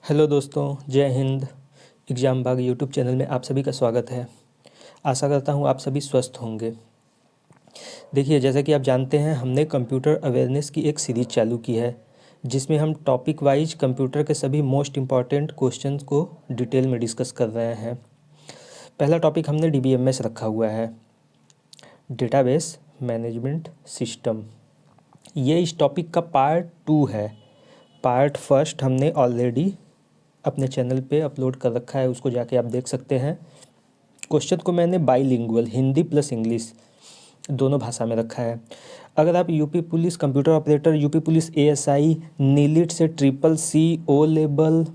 Hello दोस्तों, जय Hind. Exam बाग YouTube channel में आप सभी का स्वागत है। आशा करता हूँ आप सभी स्वस्थ होंगे। देखिए, जैसा कि आप जानते हैं, हमने कंप्यूटर अवेयरनेस की एक सीरीज चालू की है जिसमें हम टॉपिक वाइज कंप्यूटर के सभी मोस्ट इम्पॉर्टेंट क्वेश्चंस को डिटेल में डिस्कस कर रहे हैं। पहला टॉपिक हमने DBMS रखा हुआ है, डेटाबेस मैनेजमेंट सिस्टम। ये इस टॉपिक का पार्ट 2 है। पार्ट फर्स्ट हमने ऑलरेडी अपने चैनल पे अपलोड कर रखा है, उसको जाके आप देख सकते हैं। क्वेश्चन को मैंने बाईलिंगुअल हिंदी प्लस इंग्लिश दोनों भाषा में रखा है। अगर आप UP police computer operator, UP police ASI, NIELIT से CCC O लेवल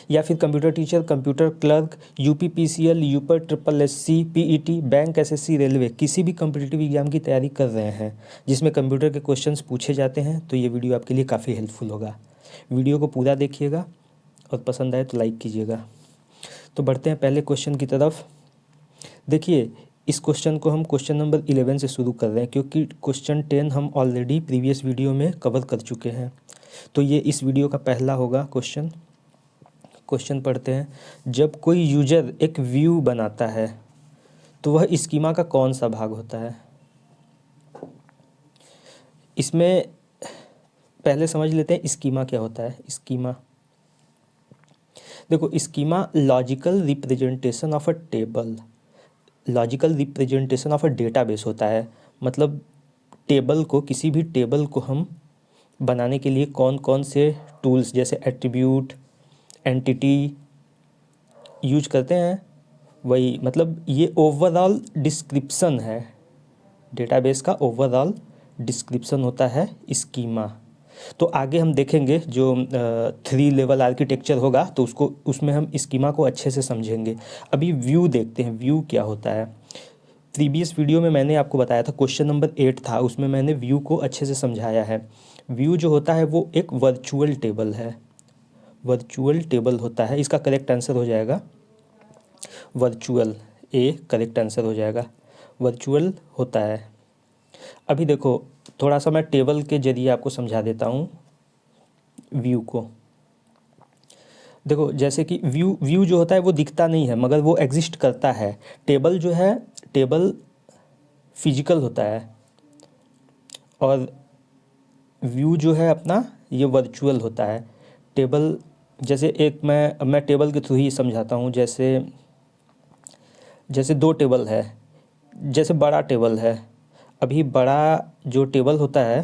या फिर computer teacher, computer clerk, UP PCL, यूपर SSSC, PET, bank, SSC, railway, किसी भी कॉम्पिटिटिव एग्जाम की तैयारी कर रहे हैं जिसमें कंप्यूटर के क्वेश्चंस पूछे जाते हैं, तो ये वीडियो आपके लिए काफ़ी हेल्पफुल होगा। वीडियो को पूरा देखिएगा और पसंद आए तो लाइक कीजिएगा। तो बढ़ते हैं पहले क्वेश्चन की तरफ। देखिए, इस क्वेश्चन को हम क्वेश्चन नंबर 11 से शुरू कर रहे हैं क्योंकि क्वेश्चन 10 हम ऑलरेडी प्रीवियस वीडियो में कवर कर चुके हैं। तो ये इस वीडियो का पहला होगा क्वेश्चन। क्वेश्चन पढ़ते हैं। जब कोई यूजर एक व्यू बनाता है तो वह स्कीमा का कौन सा भाग होता है? इसमें पहले समझ लेते हैं स्कीमा क्या होता है। स्कीमा, देखो, schema logical representation of a table, logical representation of a database होता है। मतलब टेबल को, किसी भी टेबल को हम बनाने के लिए कौन कौन से टूल्स जैसे एट्रीब्यूट, एंटिटी यूज करते हैं, वही मतलब ये ओवरऑल डिस्क्रिप्शन है। डेटाबेस का ओवरऑल डिस्क्रिप्शन होता है स्कीमा। तो आगे हम देखेंगे जो 3 लेवल आर्किटेक्चर होगा तो उसमें हम स्कीमा को अच्छे से समझेंगे। अभी व्यू देखते हैं, व्यू क्या होता है। प्रीवियस वीडियो में मैंने आपको बताया था, क्वेश्चन नंबर 8 था, उसमें मैंने व्यू को अच्छे से समझाया है। व्यू जो होता है वो एक वर्चुअल टेबल है, वर्चुअल टेबल होता है। इसका करेक्ट आंसर हो जाएगा वर्चुअल, ए करेक्ट आंसर हो जाएगा, वर्चुअल होता है। अभी देखो, थोड़ा सा मैं टेबल के जरिए आपको समझा देता हूँ व्यू को। देखो, जैसे कि व्यू जो होता है वो दिखता नहीं है मगर वो एग्जिस्ट करता है। टेबल जो है, टेबल फिजिकल होता है और व्यू जो है अपना ये वर्चुअल होता है। टेबल, जैसे एक मैं टेबल के थ्रू ही समझाता हूँ। जैसे जैसे 2 टेबल है, जैसे बड़ा टेबल है। अभी बड़ा जो टेबल होता है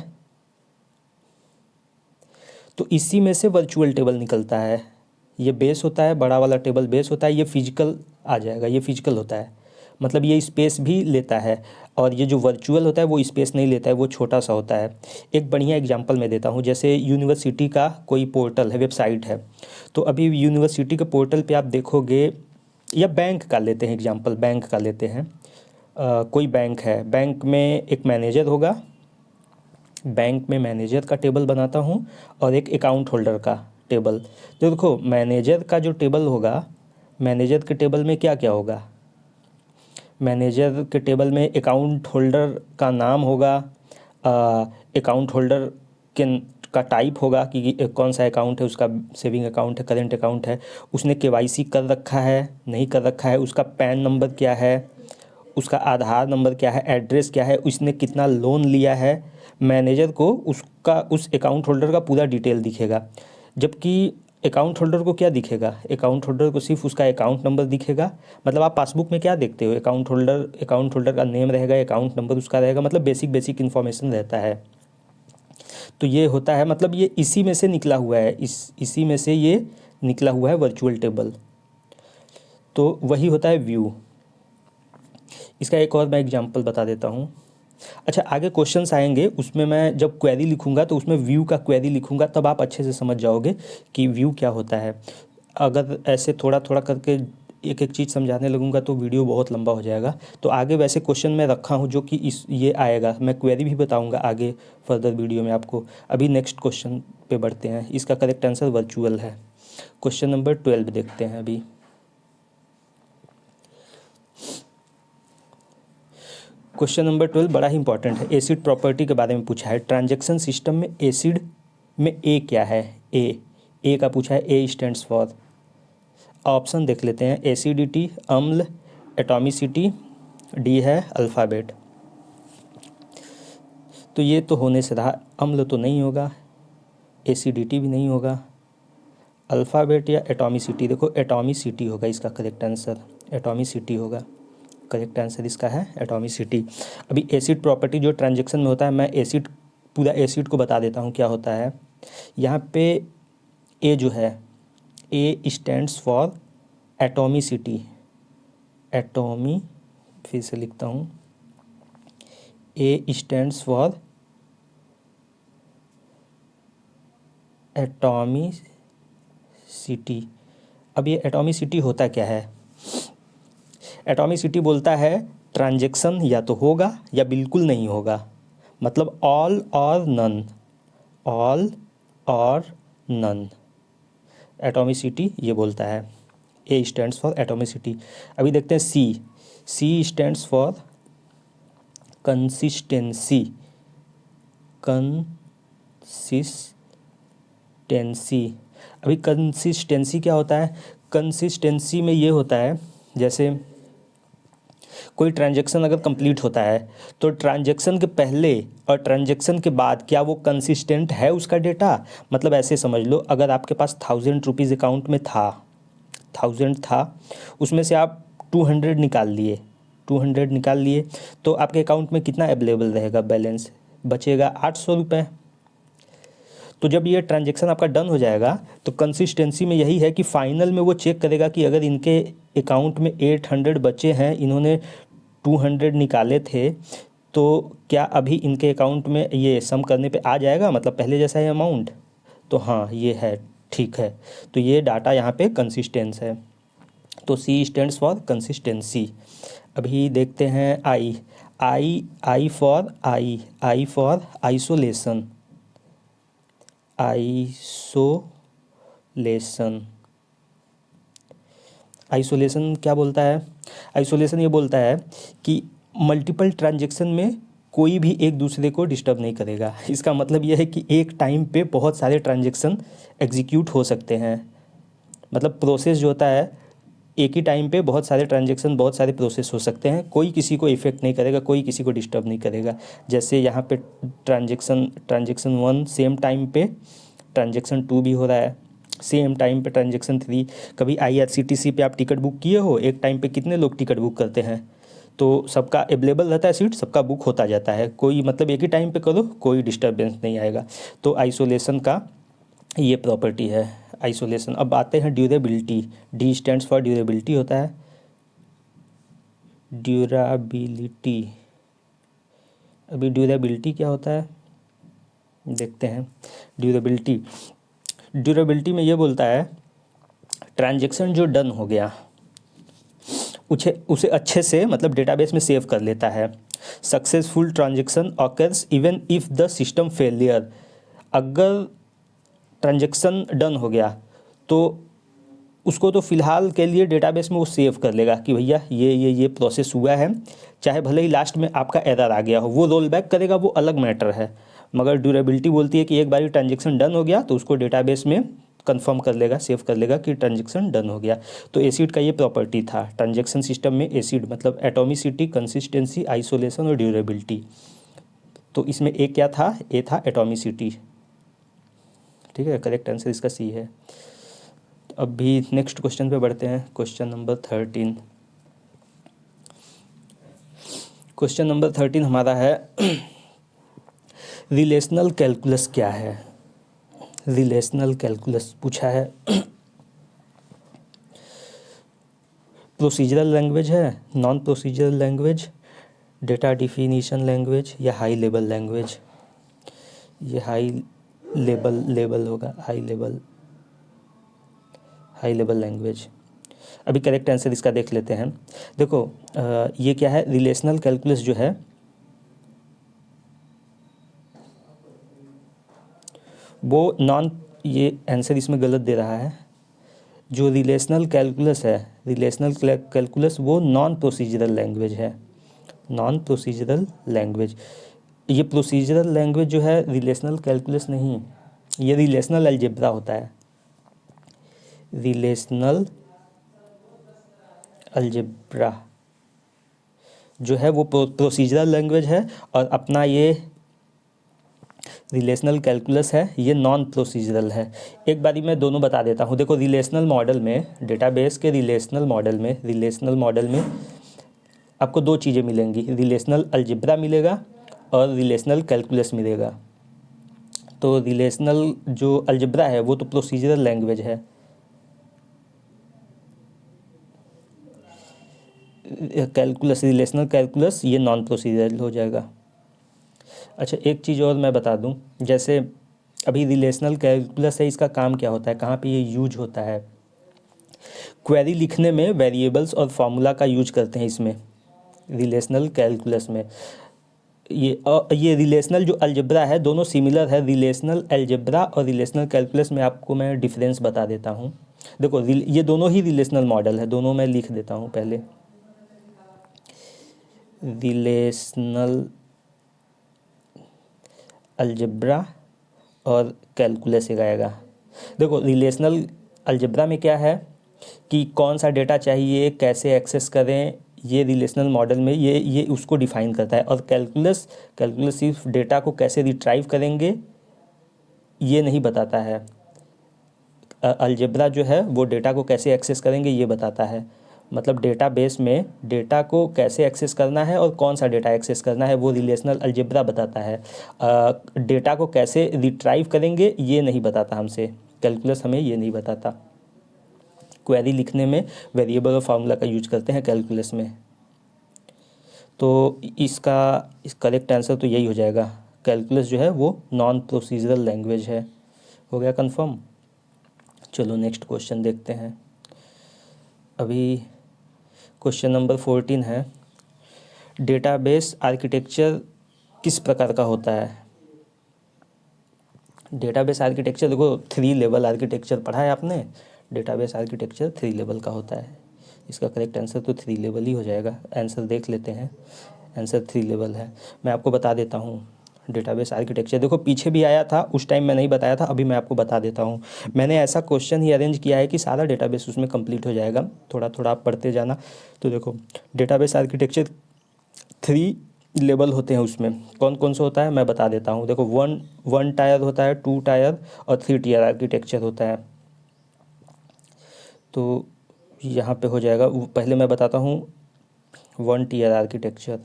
तो इसी में से वर्चुअल टेबल निकलता है। ये बेस होता है, बड़ा वाला टेबल बेस होता है, ये फिजिकल आ जाएगा, ये फिजिकल होता है। मतलब ये स्पेस भी लेता है और ये जो वर्चुअल होता है वो स्पेस नहीं लेता है, वो छोटा सा होता है। एक बढ़िया एग्जांपल मैं देता हूँ। जैसे यूनिवर्सिटी का कोई पोर्टल है, वेबसाइट है, तो अभी यूनिवर्सिटी के पोर्टल पे आप देखोगे, या बैंक का लेते हैं एग्जांपल, बैंक का लेते हैं। कोई बैंक है, बैंक में एक मैनेजर होगा, बैंक में मैनेजर का टेबल बनाता हूँ और एक अकाउंट होल्डर का टेबल। तो देखो, मैनेजर का जो टेबल होगा, मैनेजर के टेबल में क्या क्या होगा। मैनेजर के टेबल में अकाउंट होल्डर का नाम होगा, अकाउंट होल्डर के का टाइप होगा कि कौन सा अकाउंट है, उसका सेविंग अकाउंट है, करेंट अकाउंट है, उसने KYC कर रखा है नहीं कर रखा है, उसका पैन नंबर क्या है, उसका आधार नंबर क्या है, एड्रेस क्या है, उसने कितना लोन लिया है। मैनेजर को उसका, उस अकाउंट होल्डर का पूरा डिटेल दिखेगा। जबकि अकाउंट होल्डर को क्या दिखेगा, अकाउंट होल्डर को सिर्फ उसका अकाउंट नंबर दिखेगा। मतलब आप पासबुक में क्या देखते हो, अकाउंट होल्डर का नेम रहेगा, अकाउंट नंबर उसका रहेगा, मतलब बेसिक इन्फॉर्मेशन रहता है। तो ये होता है, मतलब ये इसी में से निकला हुआ है, इसी में से ये निकला हुआ है वर्चुअल टेबल। तो वही होता है व्यू। इसका एक और मैं एग्जांपल बता देता हूँ। अच्छा, आगे क्वेश्चंस आएंगे, उसमें मैं जब क्वेरी लिखूंगा तो उसमें व्यू का क्वेरी लिखूंगा, तब आप अच्छे से समझ जाओगे कि व्यू क्या होता है। अगर ऐसे थोड़ा थोड़ा करके एक एक चीज़ समझाने लगूंगा तो वीडियो बहुत लंबा हो जाएगा। तो आगे वैसे क्वेश्चन मैं रखा हूँ जो कि इस ये आएगा, मैं क्वेरी भी बताऊँगा आगे फर्दर वीडियो में आपको। अभी नेक्स्ट क्वेश्चन पे बढ़ते हैं। इसका करेक्ट आंसर वर्चुअल है। क्वेश्चन नंबर 12 देखते हैं अभी। क्वेश्चन नंबर 12 बड़ा ही इंपॉर्टेंट है, एसिड प्रॉपर्टी के बारे में पूछा है। ट्रांजैक्शन सिस्टम में एसिड में ए क्या है, ए ए का पूछा है, ए स्टैंड्स फॉर, ऑप्शन देख लेते हैं, एसिडिटी, अम्ल, एटॉमिसिटी, डी है अल्फ़ाबेट। तो ये तो होने से रहा, अम्ल तो नहीं होगा, एसिडिटी भी नहीं होगा, अल्फ़ाबेट या एटॉमिसिटी। देखो एटॉमिसिटी होगा इसका करेक्ट आंसर, एटॉमिसिटी होगा करेक्ट आंसर, इसका है एटॉमिसिटी। अभी एसिड प्रॉपर्टी जो ट्रांजैक्शन में होता है, मैं एसिड पूरा एसिड को बता देता हूँ क्या होता है। यहाँ पे ए जो है, ए स्टैंड्स फॉर एटॉमिसिटी, एटॉमी, फिर से लिखता हूँ, ए स्टैंड्स फॉर एटॉमिसिटी। अब ये एटॉमिसिटी होता क्या है? एटॉमिसिटी बोलता है ट्रांजैक्शन या तो होगा या बिल्कुल नहीं होगा, मतलब all or none, all or none, atomicity ये बोलता है। A stands for atomicity. अभी देखते हैं C, C stands for consistency, consistency. अभी कंसिस्टेंसी क्या होता है? कंसिस्टेंसी में ये होता है, जैसे कोई ट्रांजैक्शन अगर कंप्लीट होता है तो ट्रांजैक्शन के पहले और ट्रांजैक्शन के बाद क्या वो कंसिस्टेंट है उसका डेटा? मतलब ऐसे समझ लो, अगर आपके पास 1000 रुपीज़ अकाउंट में था, 1000 था, उसमें से आप 200 निकाल लिए, 200 निकाल लिए, तो आपके अकाउंट में कितना अवेलेबल रहेगा बैलेंस? बचेगा 800 रुपये। तो जब ये ट्रांजैक्शन आपका डन हो जाएगा तो कंसिस्टेंसी में यही है कि फाइनल में वो चेक करेगा कि अगर इनके अकाउंट में 800 बचे हैं, इन्होंने 200 निकाले थे, तो क्या अभी इनके अकाउंट में ये सम करने पे आ जाएगा, मतलब पहले जैसा है अमाउंट? तो हाँ ये है, ठीक है। तो ये डाटा यहाँ पे कंसिस्टेंस है, तो सी स्टैंड्स फॉर कंसिस्टेंसी। अभी देखते हैं I, I for I for isolation, isolation. Isolation क्या बोलता है? आइसोलेशन ये बोलता है कि मल्टीपल ट्रांजैक्शन में कोई भी एक दूसरे को डिस्टर्ब नहीं करेगा। इसका मतलब यह है कि एक टाइम पे बहुत सारे ट्रांजैक्शन एग्जीक्यूट हो सकते हैं, मतलब प्रोसेस जो होता है, एक ही टाइम पे बहुत सारे ट्रांजैक्शन, बहुत सारे प्रोसेस हो सकते हैं, कोई किसी को इफ़ेक्ट नहीं करेगा, कोई किसी को डिस्टर्ब नहीं करेगा। जैसे यहाँ पे ट्रांजैक्शन 1 सेम टाइम पे ट्रांजैक्शन 2 भी हो रहा है, सेम टाइम पे ट्रांजैक्शन 3। कभी IRCTC पे आप टिकट बुक किए हो, एक टाइम पे कितने लोग टिकट बुक करते हैं? तो सबका अवेलेबल रहता है सीट, सबका बुक होता जाता है, कोई मतलब एक ही टाइम पे करो, कोई डिस्टर्बेंस नहीं आएगा। तो आइसोलेशन का ये प्रॉपर्टी है, आइसोलेशन। अब आते हैं durability, D stands for durability होता है, ड्यूराबिलिटी। अभी ड्यूरेबिलिटी क्या होता है देखते हैं। ड्यूरेबिलिटी में ये बोलता है ट्रांजैक्शन जो डन हो गया उसे अच्छे से, मतलब डेटाबेस में सेव कर लेता है। Successful transaction occurs even if the system failure. अगर ट्रांजैक्शन डन हो गया तो उसको तो फ़िलहाल के लिए डेटाबेस में वो सेव कर लेगा कि भैया ये प्रोसेस हुआ है, चाहे भले ही लास्ट में आपका एरर आ गया हो, वो रोल बैक करेगा, वो अलग मैटर है। मगर ड्यूरेबिलिटी बोलती है कि एक बार ट्रांजैक्शन डन हो गया तो उसको डेटाबेस में कंफर्म कर लेगा, सेव कर लेगा कि ट्रांजैक्शन डन हो गया। तो एसिड का ये प्रॉपर्टी था ट्रांजैक्शन सिस्टम में, एसिड मतलब एटॉमिसिटी, कंसिस्टेंसी, आइसोलेशन और ड्यूरेबिलिटी। तो इसमें एक क्या था? ए था एटॉमिसिटी, ठीक है, करेक्ट आंसर इसका सी है। अभी नेक्स्ट क्वेश्चन पे बढ़ते हैं, क्वेश्चन नंबर 13। क्वेश्चन नंबर 13 हमारा है रिलेशनल कैलकुलस क्या है? रिलेशनल कैलकुलस पूछा है। प्रोसीजरल लैंग्वेज है, non procedural language, data definition language या हाई लेवल लैंग्वेज? ये हाई लेवल होगा, हाई लेवल लैंग्वेज। अभी करेक्ट आंसर इसका देख लेते हैं। देखो ये क्या है, रिलेशनल कैलकुलस जो है वो नॉन, ये आंसर इसमें गलत दे रहा है। जो रिलेशनल कैलकुलस है, रिलेशनल कैलकुलस वो नॉन प्रोसीजरल लैंग्वेज है, नॉन प्रोसीजरल लैंग्वेज। ये प्रोसीजरल लैंग्वेज जो है रिलेशनल कैलकुलस नहीं, ये रिलेशनल अलजेब्रा होता है। रिलेशनल अलजेब्रा जो है वो प्रोसीजरल लैंग्वेज है, और अपना ये रिलेशनल कैलकुलस है ये नॉन प्रोसीजरल है। एक बारी मैं दोनों बता देता हूँ। देखो रिलेशनल मॉडल में, डेटाबेस के रिलेशनल मॉडल में आपको दो चीज़ें मिलेंगी, रिलेशनल अलजेब्रा मिलेगा और रिलेशनल कैलकुलस मिलेगा। तो रिलेशनल जो अलजेब्रा है वो तो प्रोसीजरल लैंग्वेज है, कैलकुलस, रिलेशनल कैलकुलस ये नॉन प्रोसीजरल हो जाएगा। अच्छा एक चीज़ और मैं बता दूं, जैसे अभी रिलेशनल कैलकुलस है, इसका काम क्या होता है, कहाँ पे ये यूज होता है। क्वेरी लिखने में वेरिएबल्स और फार्मूला का यूज करते हैं इसमें, रिलेशनल कैलकुलस में। ये रिलेशनल जो अलजेब्रा है दोनों सिमिलर है। रिलेशनल अलजेब्रा और रिलेशनल कैलकुलस में आपको मैं डिफरेंस बता देता हूँ। देखो ये दोनों ही रिलेशनल मॉडल है, दोनों मैं लिख देता हूँ पहले। रिलेशनल अलजेब्रा और कैलकुलस एक आएगा। देखो रिलेशनल अलजेब्रा में क्या है कि कौन सा डेटा चाहिए, कैसे एक्सेस करें, ये रिलेशनल मॉडल में ये उसको डिफाइन करता है। और कैलकुलस सिर्फ डेटा को कैसे रिट्राइव करेंगे ये नहीं बताता है। अलजेब्रा जो है वो डेटा को कैसे एक्सेस करेंगे ये बताता है। मतलब डेटाबेस में डेटा को कैसे एक्सेस करना है और कौन सा डेटा एक्सेस करना है वो रिलेशनल अलजेब्रा बताता है। डेटा को कैसे रिट्राइव करेंगे ये नहीं बताता हमसे, कैलकुलस हमें ये नहीं बताता। क्वेरी लिखने में वेरिएबल और फार्मूला का यूज करते हैं कैलकुलस में। तो इसका करेक्ट आंसर तो यही हो जाएगा, कैलकुलस जो है वो नॉन प्रोसीजरल लैंग्वेज है। हो गया कंफर्म। चलो नेक्स्ट क्वेश्चन देखते हैं। अभी क्वेश्चन नंबर 14 है, डेटाबेस आर्किटेक्चर किस प्रकार का होता है। डेटाबेस आर्किटेक्चर देखो 3 लेवल आर्किटेक्चर पढ़ा है आपने। डेटाबेस आर्किटेक्चर 3 लेवल का होता है। इसका करेक्ट आंसर तो 3 लेवल ही हो जाएगा। आंसर देख लेते हैं, आंसर 3 लेवल है। मैं आपको बता देता हूँ डेटाबेस आर्किटेक्चर। देखो पीछे भी आया था, उस टाइम मैं नहीं बताया था, अभी मैं आपको बता देता हूँ। मैंने ऐसा क्वेश्चन ही अरेंज किया है कि सारा डेटाबेस उसमें कंप्लीट हो जाएगा, थोड़ा थोड़ा आप पढ़ते जाना। तो देखो डेटाबेस आर्किटेक्चर 3 लेवल होते हैं, उसमें कौन कौन सा होता है मैं बता देता हूँ। देखो वन टायर होता है, 2 टायर और 3 टीयर आर्किटेक्चर होता है। तो यहाँ पे हो जाएगा, पहले मैं बताता हूँ 1 टीयर आर्किटेक्चर।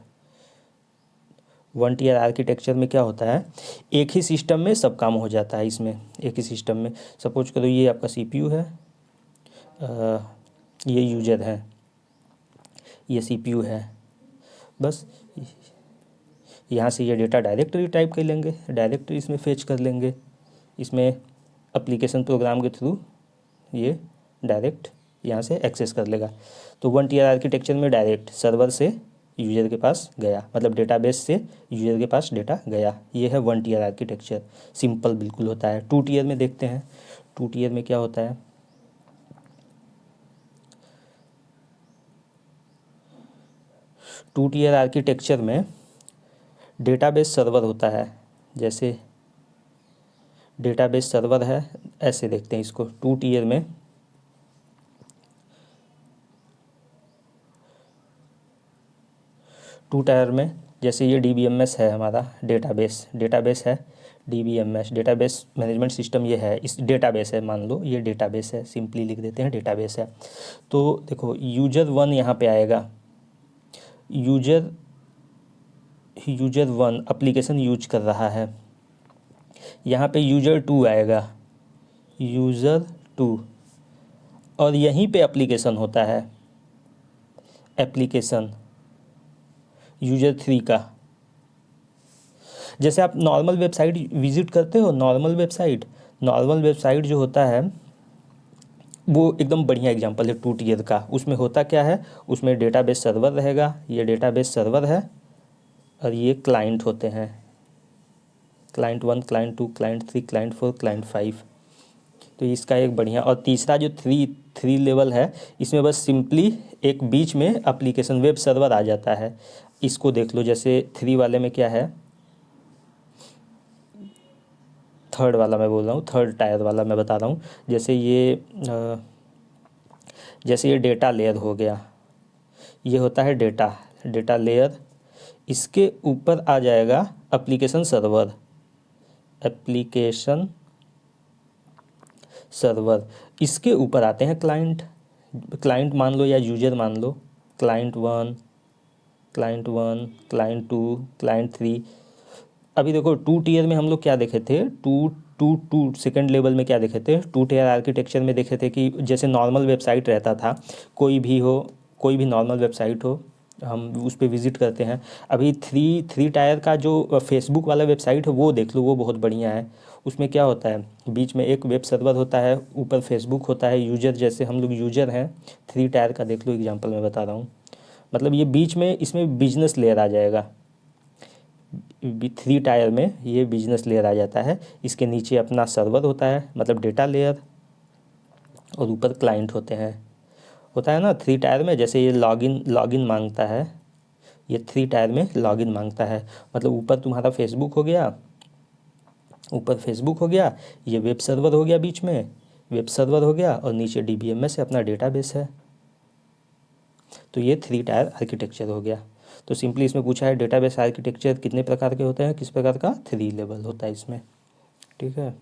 1 टीयर आर्किटेक्चर में क्या होता है, एक ही सिस्टम में सब काम हो जाता है। इसमें एक ही सिस्टम में, सपोज करो ये आपका सीपीयू है, ये यूजर है, ये सीपीयू है। बस यहाँ से ये डेटा डायरेक्टली टाइप कर लेंगे, डायरेक्टली इसमें फेच कर लेंगे। इसमें एप्लीकेशन प्रोग्राम के थ्रू ये डायरेक्ट यहाँ से एक्सेस कर लेगा। तो 1 टीयर आर्किटेक्चर में डायरेक्ट सर्वर से यूजर के पास गया, मतलब डेटाबेस से यूजर के पास डेटा गया। ये है 1 टीयर आर्किटेक्चर, सिंपल बिल्कुल होता है। 2 टीयर में देखते हैं, 2 टीयर में क्या होता है। 2 टीयर आर्किटेक्चर में डेटाबेस सर्वर होता है। जैसे डेटाबेस सर्वर है, ऐसे देखते हैं इसको। 2 टीयर में 2 टायर में जैसे ये DBMS है हमारा, डेटाबेस है DBMS, डेटाबेस मैनेजमेंट सिस्टम ये है, इस डेटाबेस है, मान लो ये डेटाबेस है, सिंपली लिख देते हैं डेटाबेस है। तो देखो यूजर 1 यहाँ पे आएगा, यूजर 1 एप्लीकेशन यूज कर रहा है। यहाँ पे यूजर 2 आएगा, यूज़र 2, और यहीं पे एप्लीकेशन होता है, एप्लीकेशन यूजर 3 का। जैसे आप नॉर्मल वेबसाइट विजिट करते हो, नॉर्मल वेबसाइट जो होता है वो एकदम बढ़िया एग्जांपल है 2 टीयर का। उसमें होता क्या है, उसमें डेटाबेस सर्वर रहेगा, ये डेटाबेस सर्वर है, और ये क्लाइंट होते हैं, client 1, client 2, client 3, client 4, client 5। तो इसका एक बढ़िया, और तीसरा जो 3 लेवल है, इसमें बस सिंपली एक बीच में एप्लीकेशन वेब सर्वर आ जाता है। इसको देख लो, जैसे 3 वाले में क्या है, थर्ड वाला मैं बोल रहा हूँ, थर्ड टायर वाला मैं बता रहा हूँ। जैसे ये जैसे ये डेटा लेयर हो गया, ये होता है डेटा लेयर। इसके ऊपर आ जाएगा एप्लीकेशन सर्वर। इसके ऊपर आते हैं क्लाइंट मान लो या यूजर मान लो, क्लाइंट 1, क्लाइंट 2, क्लाइंट 3। अभी देखो 2 टीयर में हम लोग क्या देखे थे, टू सेकंड लेवल में क्या देखे थे, 2 टीयर आर्किटेक्चर में देखे थे कि जैसे नॉर्मल वेबसाइट रहता था, कोई भी नॉर्मल वेबसाइट हो, हम उस पर विज़िट करते हैं। अभी थ्री टायर का जो फेसबुक वाला वेबसाइट है वो देख लो, वो बहुत बढ़िया है। उसमें क्या होता है, बीच में एक वेब सर्वर होता है, ऊपर फेसबुक होता है, यूजर जैसे हम लोग यूजर हैं। 3 टायर का देख लो एग्जांपल मैं बता रहा हूँ। मतलब ये बीच में इसमें बिजनेस लेयर आ जाएगा, 3 टायर में ये बिजनेस लेयर आ जाता है। इसके नीचे अपना सर्वर होता है, मतलब डेटा लेयर, और ऊपर क्लाइंट होता है ना 3 टायर में। जैसे ये लॉगिन मांगता है, ये 3 टायर में लॉगिन मांगता है। मतलब ऊपर तुम्हारा फेसबुक हो गया, ये वेब सर्वर हो गया, बीच में वेब सर्वर हो गया, और नीचे DBMS है, अपना डेटाबेस है। तो ये 3 टायर आर्किटेक्चर हो गया। तो सिंपली इसमें पूछा है डेटाबेस आर्किटेक्चर कितने प्रकार के होते हैं, किस प्रकार का, 3 लेवल होता है इसमें। ठीक है,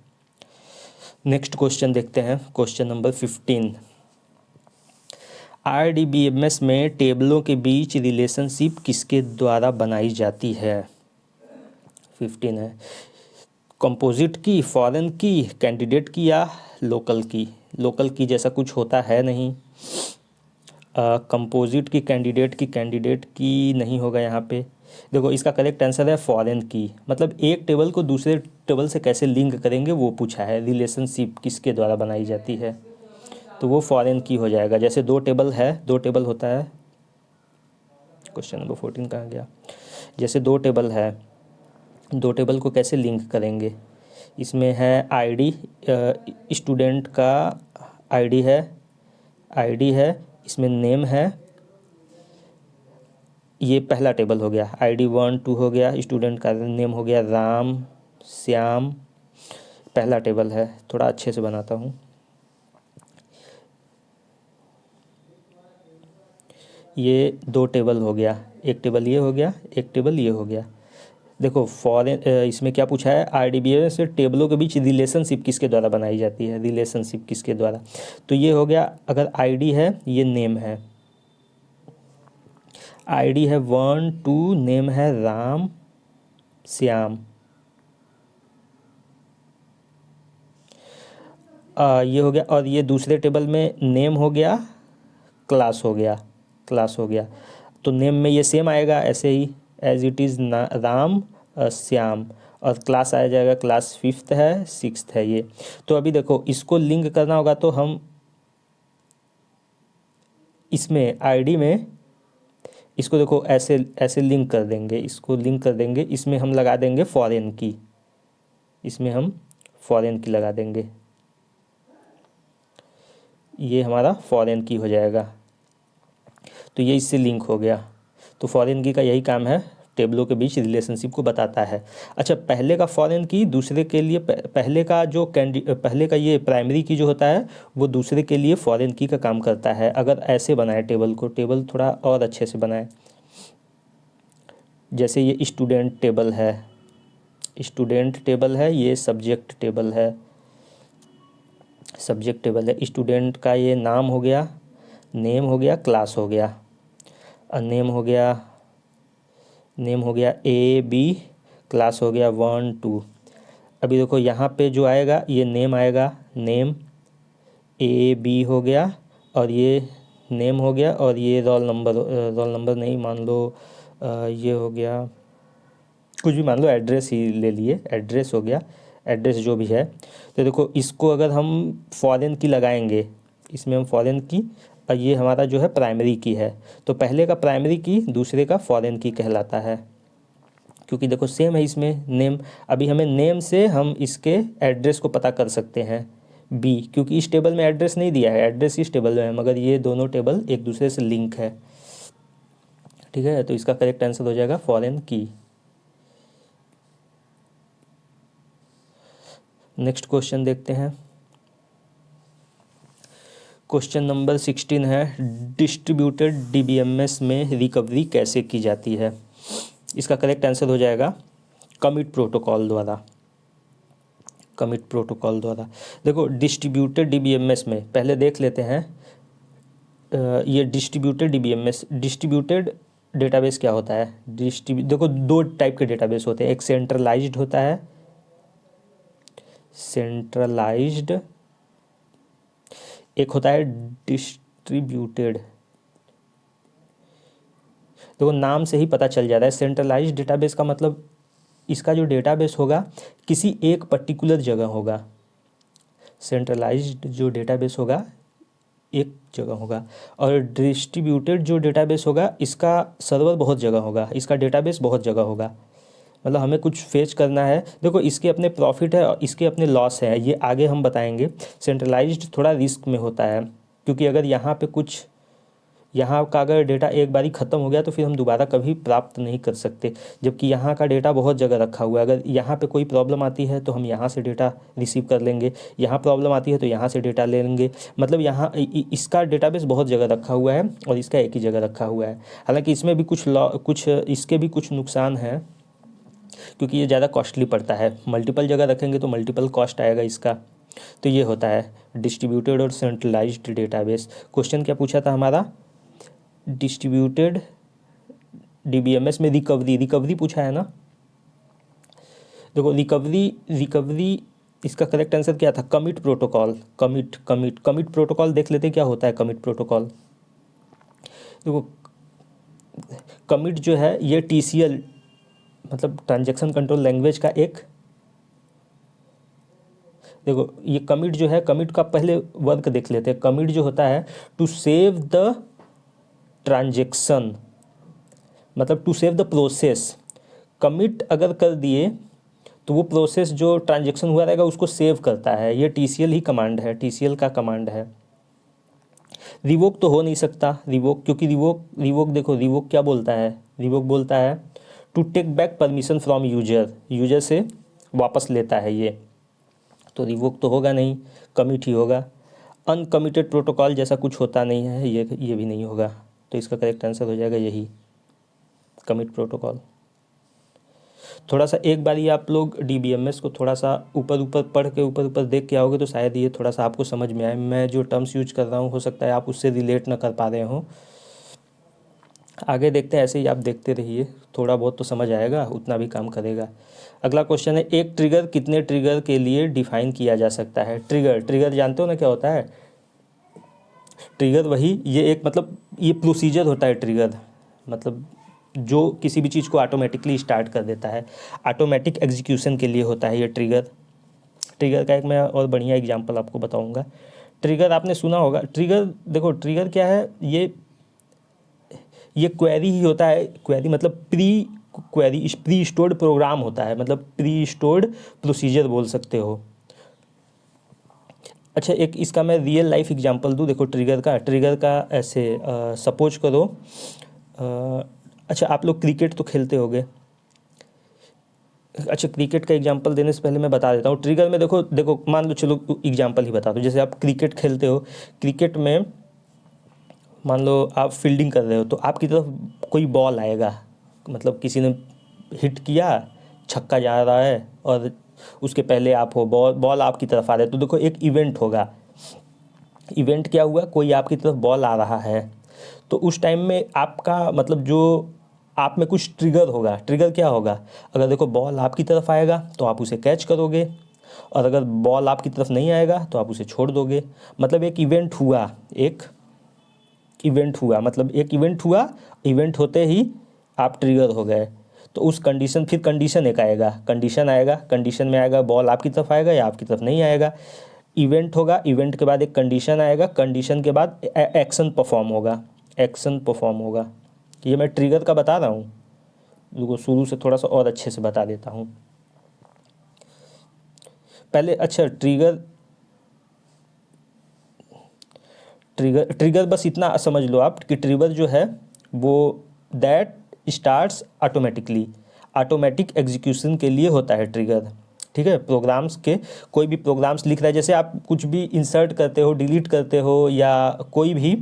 नेक्स्ट क्वेश्चन देखते हैं, क्वेश्चन नंबर 15। RDBMS में टेबलों के बीच रिलेशनशिप किसके द्वारा बनाई जाती है। 15 है, कंपोजिट की, फॉरेन की, कैंडिडेट की, या लोकल की जैसा कुछ होता है नहीं। कंपोजिट की, कैंडिडेट की नहीं होगा यहाँ पे। देखो इसका करेक्ट आंसर है फॉरेन की। मतलब एक टेबल को दूसरे टेबल से कैसे लिंक करेंगे वो पूछा है, रिलेशनशिप किसके द्वारा बनाई जाती है, तो वो फॉरेन की हो जाएगा। जैसे 2 टेबल होता है, क्वेश्चन नंबर 14 कहाँ गया। जैसे 2 टेबल है, 2 टेबल को कैसे लिंक करेंगे। इसमें है आईडी, स्टूडेंट का आईडी है, इसमें नेम है। ये पहला टेबल हो गया, ID 1 2 हो गया, स्टूडेंट का नेम हो गया राम श्याम, पहला टेबल है। थोड़ा अच्छे से बनाता हूँ। ये 2 टेबल हो गया, एक टेबल ये हो गया, एक टेबल ये हो गया। देखो फॉरेन, इसमें क्या पूछा है, RDBMS से टेबलों के बीच रिलेशनशिप किसके द्वारा बनाई जाती है, रिलेशनशिप किसके द्वारा। तो ये हो गया, अगर ID है, ये नेम है, ID है 1 2, नेम है राम श्याम। ये हो गया, और ये दूसरे टेबल में नेम हो गया, क्लास हो गया। तो नेम में ये सेम आएगा ऐसे ही, एज इट इज़ ना राम श्याम, और क्लास आ जाएगा, क्लास 5th है 6th है ये। तो अभी देखो इसको लिंक करना होगा, तो हम इसमें आईडी में इसको देखो ऐसे ऐसे लिंक कर देंगे, इसमें हम लगा देंगे फॉरेन की, लगा देंगे, ये हमारा फॉरेन की हो जाएगा। तो ये इससे लिंक हो गया। तो फॉरेन की का यही काम है, टेबलों के बीच रिलेशनशिप को बताता है। अच्छा, पहले का फॉरेन की दूसरे के लिए, पहले का ये प्राइमरी की जो होता है वो दूसरे के लिए फॉरेन की का काम करता है। अगर ऐसे बनाए टेबल को, टेबल थोड़ा और अच्छे से बनाए, जैसे ये स्टूडेंट टेबल है, ये सब्जेक्ट टेबल है, स्टूडेंट का ये नाम हो गया, नेम हो गया, क्लास हो गया, और नेम हो गया AB, क्लास हो गया 1 2। अभी देखो यहाँ पे जो आएगा ये नेम आएगा, नेम AB हो गया, और ये नेम हो गया, और ये रोल नंबर नहीं, मान लो ये हो गया, कुछ भी मान लो, एड्रेस ही ले लिए, एड्रेस हो गया, एड्रेस जो भी है। तो देखो इसको अगर हम फॉरेन की लगाएंगे, इसमें हम फॉरेन की, और ये हमारा जो है प्राइमरी की है, तो पहले का प्राइमरी की, दूसरे का फॉरेन की कहलाता है, क्योंकि देखो सेम है इसमें नेम। अभी हमें नेम से हम इसके एड्रेस को पता कर सकते हैं B, क्योंकि इस टेबल में एड्रेस नहीं दिया है, एड्रेस इस टेबल में है, मगर ये दोनों टेबल एक दूसरे से लिंक है। ठीक है, तो इसका करेक्ट आंसर हो जाएगा फॉरेन की। नेक्स्ट क्वेश्चन देखते हैं, क्वेश्चन नंबर 16 है, डिस्ट्रीब्यूटेड डीबीएमएस में रिकवरी कैसे की जाती है। इसका करेक्ट आंसर हो जाएगा कमिट प्रोटोकॉल द्वारा। कमिट प्रोटोकॉल द्वारा। देखो डिस्ट्रीब्यूटेड डीबीएमएस में पहले देख लेते हैं, ये डिस्ट्रीब्यूटेड डीबीएमएस, डिस्ट्रीब्यूटेड डेटाबेस क्या होता है। देखो दो टाइप के डेटाबेस होते हैं, एक सेंट्रलाइज्ड होता है, सेंट्रलाइज्ड, एक होता है डिस्ट्रीब्यूटेड। देखो नाम से ही पता चल जाता है, सेंट्रलाइज्ड डेटाबेस का मतलब इसका जो डेटाबेस होगा किसी एक पर्टिकुलर जगह होगा। सेंट्रलाइज्ड जो डेटाबेस होगा एक जगह होगा, और डिस्ट्रीब्यूटेड जो डेटाबेस होगा इसका सर्वर बहुत जगह होगा, इसका डेटाबेस बहुत जगह होगा। मतलब हमें कुछ फेच करना है, देखो इसके अपने प्रॉफिट है और इसके अपने लॉस है, ये आगे हम बताएंगे। सेंट्रलाइज्ड थोड़ा रिस्क में होता है, क्योंकि अगर यहाँ पे कुछ, यहाँ का अगर डेटा एक बारी ख़त्म हो गया तो फिर हम दोबारा कभी प्राप्त नहीं कर सकते, जबकि यहाँ का डेटा बहुत जगह रखा हुआ है। अगर यहाँ पे कोई प्रॉब्लम आती है तो हम यहाँ से डेटा रिसीव कर लेंगे, यहाँ प्रॉब्लम आती है तो यहाँ से डेटा ले लेंगे। मतलब यहाँ इसका डेटाबेस बहुत जगह रखा हुआ है और इसका एक ही जगह रखा हुआ है। हालाँकि इसमें भी कुछ इसके भी कुछ नुकसान हैं, क्योंकि ये ज़्यादा कॉस्टली पड़ता है। मल्टीपल जगह रखेंगे तो मल्टीपल कॉस्ट आएगा इसका। तो ये होता है डिस्ट्रीब्यूटेड और सेंट्रलाइज्ड डेटाबेस। क्वेश्चन क्या पूछा था हमारा, डिस्ट्रीब्यूटेड डीबीएमएस में रिकवरी पूछा है ना। देखो रिकवरी इसका करेक्ट आंसर क्या था, कमिट प्रोटोकॉल। कमिट प्रोटोकॉल देख लेते क्या होता है कमिट प्रोटोकॉल। देखो कमिट जो है ये टीसीएल मतलब ट्रांजैक्शन कंट्रोल लैंग्वेज का एक, देखो ये कमिट जो है, कमिट का पहले वर्क देख लेते हैं। कमिट जो होता है टू सेव द ट्रांजैक्शन, मतलब to save the process. Commit अगर कर दिए तो वो प्रोसेस जो ट्रांजैक्शन हुआ रहेगा उसको सेव करता है, ये टीसीएल ही कमांड है, टीसीएल का कमांड है। रिवोक तो हो नहीं सकता, रिवोक, क्योंकि रिवोक देखो रिवोक क्या बोलता है, रिवोक बोलता है to take back permission from user से वापस लेता है ये, तो रिवोक तो होगा नहीं, कमिट ही होगा। अनकमिटेड प्रोटोकॉल जैसा कुछ होता नहीं है, ये भी नहीं होगा, तो इसका करेक्ट आंसर हो जाएगा यही कमिट प्रोटोकॉल। थोड़ा सा एक बार ये आप लोग डीबीएमएस को थोड़ा सा ऊपर पढ़ के ऊपर देख के आओगे तो शायद ये थोड़ा सा आपको समझ में आए। मैं जो टर्म्स यूज कर रहा हूँ हो सकता है आप उससे रिलेट ना कर पा रहे हो। आगे देखते हैं, ऐसे ही आप देखते रहिए, थोड़ा बहुत तो समझ आएगा, उतना भी काम करेगा। अगला क्वेश्चन है, एक ट्रिगर कितने ट्रिगर के लिए डिफाइन किया जा सकता है। ट्रिगर जानते हो ना क्या होता है। ट्रिगर वही, ये एक मतलब ये प्रोसीजर होता है। ट्रिगर मतलब जो किसी भी चीज़ को ऑटोमेटिकली स्टार्ट कर देता है, ऑटोमेटिक एग्जीक्यूशन के लिए होता है ये ट्रिगर। ट्रिगर का एक मैं और बढ़िया एग्जांपल आपको बताऊंगा। ट्रिगर आपने सुना होगा, ट्रिगर देखो ट्रिगर क्या है, ये क्वेरी ही होता है। क्वेरी मतलब प्री स्टोर्ड प्रोग्राम होता है, मतलब प्री स्टोर्ड प्रोसीजर बोल सकते हो। अच्छा एक इसका मैं रियल लाइफ एग्जांपल दूँ। देखो ट्रिगर का ऐसे सपोज करो, अच्छा आप लोग क्रिकेट तो खेलते होगे। अच्छा क्रिकेट का एग्जांपल देने से पहले मैं बता देता हूँ। ट्रिगर में देखो मान लो, चलो एग्जांपल ही बता दो। जैसे आप क्रिकेट खेलते हो, क्रिकेट में मान लो आप फील्डिंग कर रहे हो तो आपकी तरफ कोई बॉल आएगा, मतलब किसी ने हिट किया, छक्का जा रहा है और उसके पहले आप हो, बॉल आपकी तरफ आ रहा है, तो देखो एक इवेंट होगा। इवेंट क्या हुआ, कोई आपकी तरफ बॉल आ रहा है, तो उस टाइम में आपका मतलब जो आप में कुछ ट्रिगर होगा। ट्रिगर क्या होगा, अगर देखो बॉल आपकी तरफ आएगा तो आप उसे कैच करोगे, और अगर बॉल आपकी तरफ नहीं आएगा तो आप उसे छोड़ दोगे। मतलब एक इवेंट हुआ, मतलब एक इवेंट हुआ, इवेंट होते ही आप ट्रिगर हो गए। तो उस कंडीशन, फिर कंडीशन एक आएगा, कंडीशन में आएगा बॉल आपकी तरफ आएगा या आपकी तरफ नहीं आएगा। इवेंट होगा, इवेंट के बाद एक कंडीशन आएगा, कंडीशन के बाद एक्शन परफॉर्म होगा। ये मैं ट्रिगर का बता रहा हूँ, रुको शुरू से थोड़ा सा और अच्छे से बता देता हूँ पहले। अच्छा ट्रिगर बस इतना समझ लो आप कि ट्रिगर जो है वो that starts automatically, automatic execution के लिए होता है ट्रिगर। ठीक है, प्रोग्राम्स के कोई भी प्रोग्राम्स लिख रहा है, जैसे आप कुछ भी इंसर्ट करते हो, डिलीट करते हो या कोई भी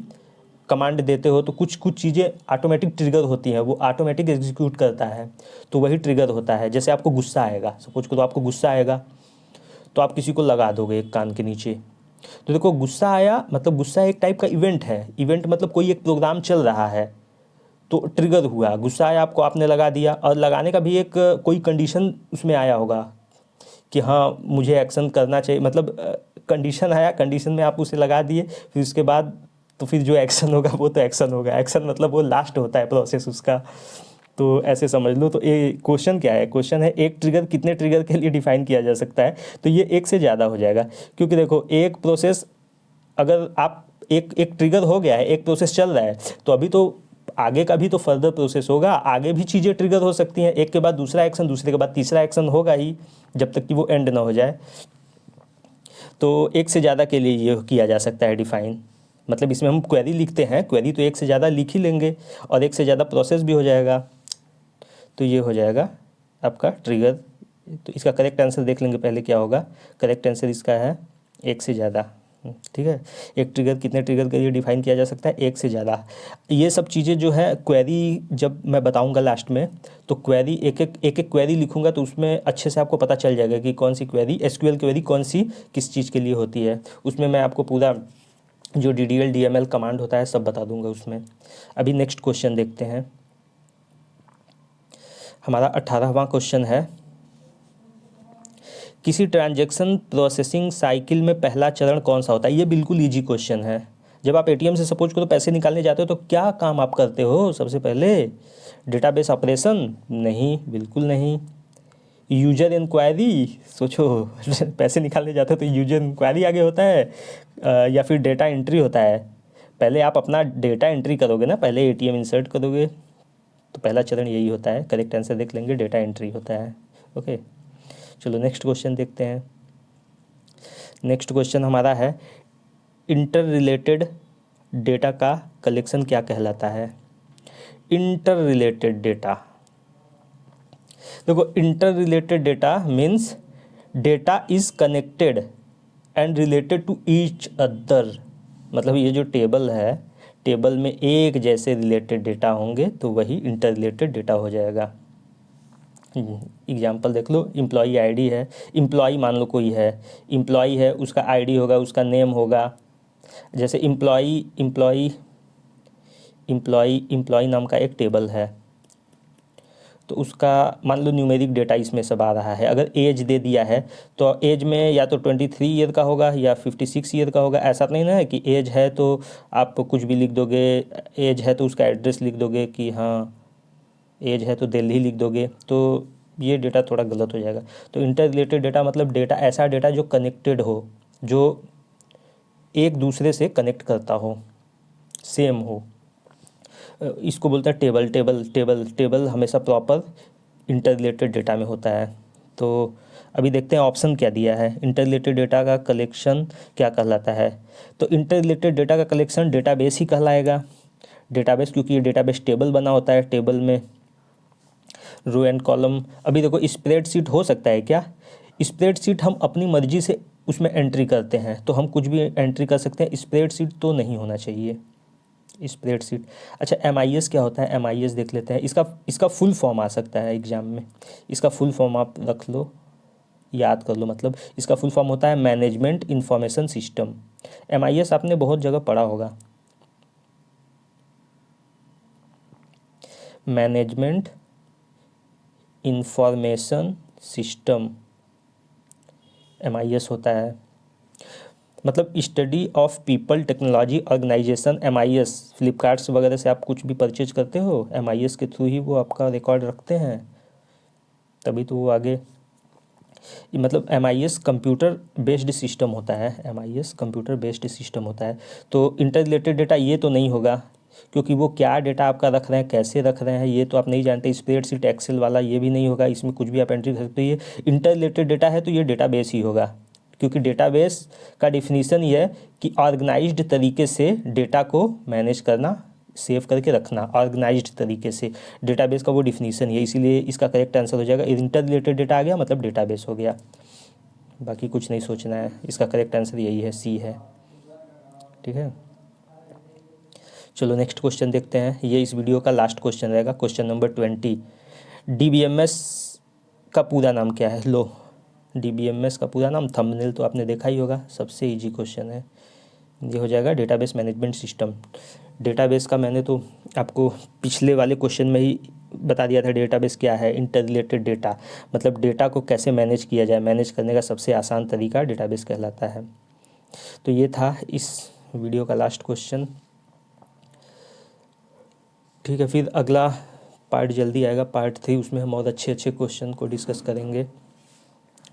कमांड देते हो तो कुछ कुछ चीज़ें ऑटोमेटिक ट्रिगर होती हैं, वो ऑटोमेटिक एग्जीक्यूट करता है, तो वही ट्रिगर होता है। जैसे आपको गुस्सा आएगा, सपोज करो आपको गुस्सा आएगा तो आप किसी को लगा दोगे एक कान के नीचे, तो देखो गुस्सा आया मतलब गुस्सा एक टाइप का इवेंट है। इवेंट मतलब कोई एक प्रोग्राम चल रहा है तो ट्रिगर हुआ, गुस्सा आया आपको, आपने लगा दिया, और लगाने का भी एक कोई कंडीशन उसमें आया होगा कि हाँ मुझे एक्शन करना चाहिए, मतलब कंडीशन आया, कंडीशन में आप उसे लगा दिए, फिर उसके बाद तो फिर जो एक्शन होगा वो तो एक्शन होगा। एक्शन मतलब वो लास्ट होता है प्रोसेस उसका, तो ऐसे समझ लो। तो ये क्वेश्चन क्या है, क्वेश्चन है एक ट्रिगर कितने ट्रिगर के लिए डिफाइन किया जा सकता है, तो ये एक से ज़्यादा हो जाएगा, क्योंकि देखो एक प्रोसेस अगर आप एक एक ट्रिगर हो गया है, एक प्रोसेस चल रहा है, तो अभी तो आगे का भी तो फर्दर प्रोसेस होगा, आगे भी चीज़ें ट्रिगर हो सकती हैं, एक के बाद दूसरा एक्शन, दूसरे के बाद तीसरा एक्शन होगा ही, जब तक कि वो एंड ना हो जाए। तो एक से ज़्यादा के लिए ये किया जा सकता है डिफाइन, मतलब इसमें हम क्वेरी लिखते हैं, क्वेरी तो एक से ज़्यादा लिख ही लेंगे और एक से ज़्यादा प्रोसेस भी हो जाएगा, तो ये हो जाएगा आपका ट्रिगर। तो इसका करेक्ट आंसर देख लेंगे पहले क्या होगा। करेक्ट आंसर इसका है एक से ज़्यादा। ठीक है, एक ट्रिगर कितने ट्रिगर के लिए डिफाइन किया जा सकता है, एक से ज़्यादा। ये सब चीज़ें जो है क्वेरी जब मैं बताऊंगा लास्ट में, तो क्वेरी एक एक क्वेरी लिखूंगा तो उसमें अच्छे से आपको पता चल जाएगा कि कौन सी क्वेरी, एसक्यूएल क्वेरी कौन सी किस चीज़ के लिए होती है। उसमें मैं आपको पूरा जो DDL DML कमांड होता है सब बता दूंगा उसमें। अभी नेक्स्ट क्वेश्चन देखते हैं, हमारा 18वां क्वेश्चन है, किसी ट्रांजैक्शन प्रोसेसिंग साइकिल में पहला चरण कौन सा होता है। ये बिल्कुल इजी क्वेश्चन है। जब आप ATM से सपोज करो पैसे निकालने जाते हो तो क्या काम आप करते हो सबसे पहले, डेटाबेस ऑपरेशन? नहीं, बिल्कुल नहीं। यूजर इंक्वायरी, सोचो पैसे निकालने जाते हो तो यूजर इंक्वायरी आगे होता है या फिर डेटा एंट्री होता है। पहले आप अपना डेटा एंट्री करोगे ना, पहले ATM इंसर्ट करोगे, तो पहला चरण यही होता है। करेक्ट आंसर देख लेंगे, डेटा एंट्री होता है। ओके, चलो नेक्स्ट क्वेश्चन देखते हैं। नेक्स्ट क्वेश्चन हमारा है, इंटर रिलेटेड डेटा का कलेक्शन क्या कहलाता है। इंटर रिलेटेड डेटा, देखो inter related data means data is connected and related to each other, मतलब ये जो टेबल है, टेबल में एक जैसे रिलेटेड डेटा होंगे तो वही इंटर रिलेटेड डेटा हो जाएगा। एग्जाम्पल देख लो, एम्प्लॉई आईडी है, एम्प्लॉई मान लो कोई है, एम्प्लॉई है, उसका आईडी होगा, उसका नेम होगा। जैसे एम्प्लॉई नाम का एक टेबल है, तो उसका मान लो न्यूमेरिक डेटा इसमें सब आ रहा है। अगर एज दे दिया है तो एज में या तो 23 ईयर का होगा या 56 ईयर का होगा। ऐसा नहीं ना है कि एज है तो आप कुछ भी लिख दोगे, एज है तो उसका एड्रेस लिख दोगे कि हाँ एज है तो दिल्ली लिख दोगे, तो ये डेटा थोड़ा गलत हो जाएगा। तो इंटर रिलेटेड डेटा मतलब डेटा, ऐसा डेटा जो कनेक्टेड हो, जो एक दूसरे से कनेक्ट करता हो, सेम हो, इसको बोलता है टेबल। टेबल हमेशा प्रॉपर इंटर रिलेटेड डेटा में होता है। तो अभी देखते हैं ऑप्शन क्या दिया है, इंटर रिलेटेड डेटा का कलेक्शन क्या कहलाता है। तो इंटर रिलेटेड डेटा का कलेक्शन डेटाबेस ही कहलाएगा। डेटाबेस, क्योंकि ये डेटाबेस टेबल बना होता है, टेबल में रो एंड कॉलम। अभी देखो स्प्रेडशीट हो सकता है क्या, स्प्रेडशीट हम अपनी मर्जी से उसमें एंट्री करते हैं, तो हम कुछ भी एंट्री कर सकते हैं, स्प्रेडशीट तो नहीं होना चाहिए स्प्रेडशीट। अच्छा, MIS क्या होता है, MIS देख लेते हैं। इसका फुल फॉर्म आ सकता है एग्जाम में, इसका फुल फॉर्म आप रख लो, याद कर लो। मतलब इसका फुल फॉर्म होता है मैनेजमेंट इंफॉर्मेशन सिस्टम। MIS आपने बहुत जगह पढ़ा होगा, मैनेजमेंट इंफॉर्मेशन सिस्टम MIS होता है। मतलब study of people technology organization MIS। Flipkarts वगैरह से आप कुछ भी परचेज करते हो, MIS के थ्रू ही वो आपका रिकॉर्ड रखते हैं, तभी तो वो आगे, मतलब MIS कंप्यूटर बेस्ड सिस्टम होता है। MIS कंप्यूटर बेस्ड सिस्टम होता है। तो इंटर रिलेटेड डेटा ये तो नहीं होगा, क्योंकि वो क्या डेटा आपका रख रहे हैं, कैसे रख रहे हैं, ये तो आप नहीं जानते। स्प्रेडशीट, एक्सेल वाला ये भी नहीं होगा, इसमें कुछ भी आप एंट्री कर सकते हो। ये इंटर रिलेटेड डेटा है तो ये डेटाबेस ही होगा, क्योंकि डेटाबेस का डिफिनीसन ये है कि ऑर्गेनाइज्ड तरीके से डेटा को मैनेज करना, सेव करके रखना ऑर्गेनाइज्ड तरीके से। डेटाबेस का वो डिफिनीशन है, इसीलिए इसका करेक्ट आंसर हो जाएगा इंटर रिलेटेड डेटा आ गया मतलब डेटाबेस हो गया। बाकी कुछ नहीं सोचना है, इसका करेक्ट आंसर यही है, सी है। ठीक है, चलो नेक्स्ट क्वेश्चन देखते हैं। ये इस वीडियो का लास्ट क्वेश्चन रहेगा, क्वेश्चन नंबर 20। DBMS का पूरा नाम क्या है? लो, DBMS का पूरा नाम, थंबनेल तो आपने देखा ही होगा, सबसे इजी क्वेश्चन है। ये हो जाएगा डेटाबेस मैनेजमेंट सिस्टम। डेटाबेस का मैंने तो आपको पिछले वाले क्वेश्चन में ही बता दिया था, डेटाबेस क्या है। इंटर रिलेटेड डेटा मतलब डेटा को कैसे मैनेज किया जाए, मैनेज करने का सबसे आसान तरीका डेटाबेस कहलाता है। तो ये था इस वीडियो का लास्ट क्वेश्चन। ठीक है, फिर अगला पार्ट जल्दी आएगा, पार्ट 3, उसमें हम और अच्छे अच्छे क्वेश्चन को डिस्कस करेंगे।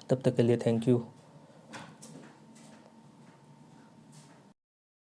तब तक के लिए थैंक यू।